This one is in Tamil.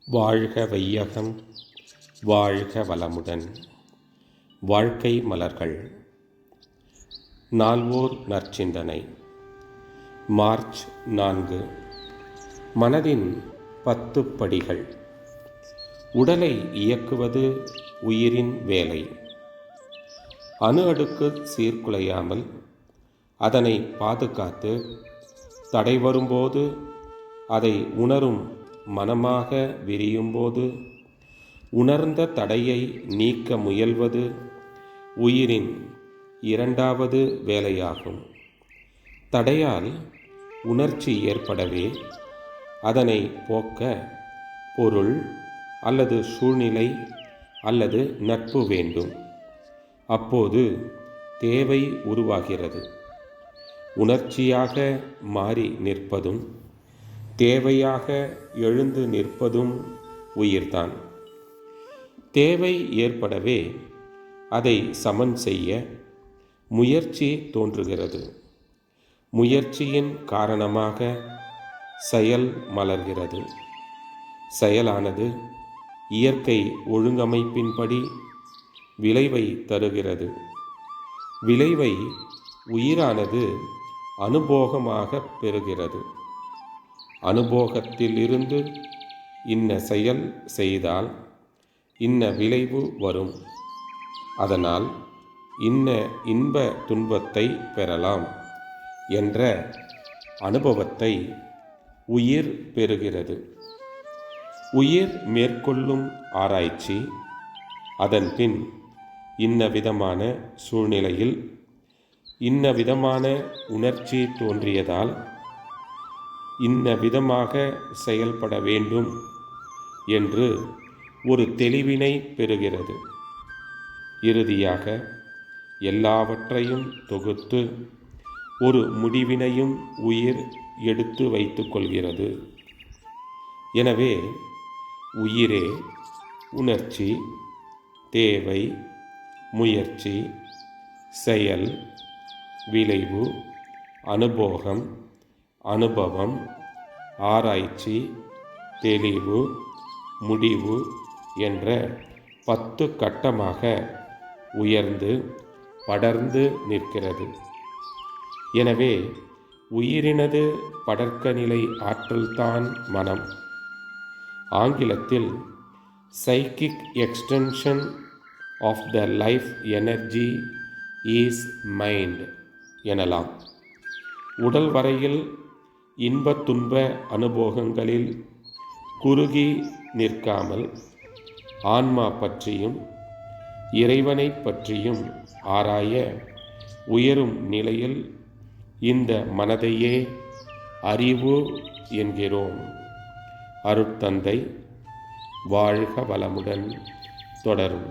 வாழ்க வையகம், வாழ்க வளமுடன். வாழ்க்கை மலர்கள். நால்வோர் நற்சிந்தனை. மார்ச் 4. மனதின் 10 படிகள். உடலை இயக்குவது உயிரின் வேலை. அணு அடுக்கு சீர்குலையாமல் அதனை பாதுகாத்து தடை வரும்போது அதை உணரும் மனமாக விரியும்போது உணர்ந்த தடையை நீக்க முயல்வது உயிரின் 2வது வேலையாகும். தடையால் உணர்ச்சி ஏற்படவே அதனை போக்க பொருள் அல்லது சூழ்நிலை அல்லது நட்பு வேண்டும். அப்போது தேவை உருவாகிறது. உணர்ச்சியாக மாறி நிற்பதும் தேவையாக எழுந்து நிற்பதும் உயிர்தான். தேவை ஏற்படவே அதை சமன் செய்ய முயற்சி தோன்றுகிறது. முயற்சியின் காரணமாக செயல் மலர்கிறது. செயலானது இயற்கை ஒழுங்கமைப்பின்படி விளைவை தருகிறது. விளைவை உயிரானது அனுபோகமாக பெறுகிறது. அனுபோகத்தில் இருந்து இன்ன செயல் செய்தால் இன்ன விளைவு வரும். அதனால் இன்ன இன்ப துன்பத்தை பெறலாம் என்ற அனுபவத்தை உயிர் பெறுகிறது. உயிர் மேற்கொள்ளும் ஆராய்ச்சி அதன் பின் இன்ன விதமான சூழ்நிலையில் இன்ன விதமான உணர்ச்சி தோன்றியதால் இன்ன விதமாக செயல்பட வேண்டும் என்று ஒரு தெளிவினை பெறுகிறது. இறுதியாக எல்லாவற்றையும் தொகுத்து ஒரு முடிவினையும் உயிர் எடுத்து வைத்து கொள்கிறது. எனவே உயிரே உணர்ச்சி, தேவை, முயற்சி, செயல், விளைவு, அனுபோகம், அனுபவம், ஆராய்ச்சி, தெளிவு, முடிவு என்ற 10 கட்டமாக உயர்ந்து படர்ந்து நிற்கிறது. எனவே உயிரினது படர்க்க நிலை ஆற்றல்தான் மனம். ஆங்கிலத்தில் psychic extension of the life energy is mind எனலாம். உடல் வரையில் இன்ப துன்ப அனுபவங்களில் குறுகி நிற்காமல் ஆன்மா பற்றியும் இறைவனை பற்றியும் ஆராய உயரும் நிலையில் இந்த மனதையே அறிவு என்கிறோம். அருட்தந்தை வாழ்க வளமுடன். தொடரும்.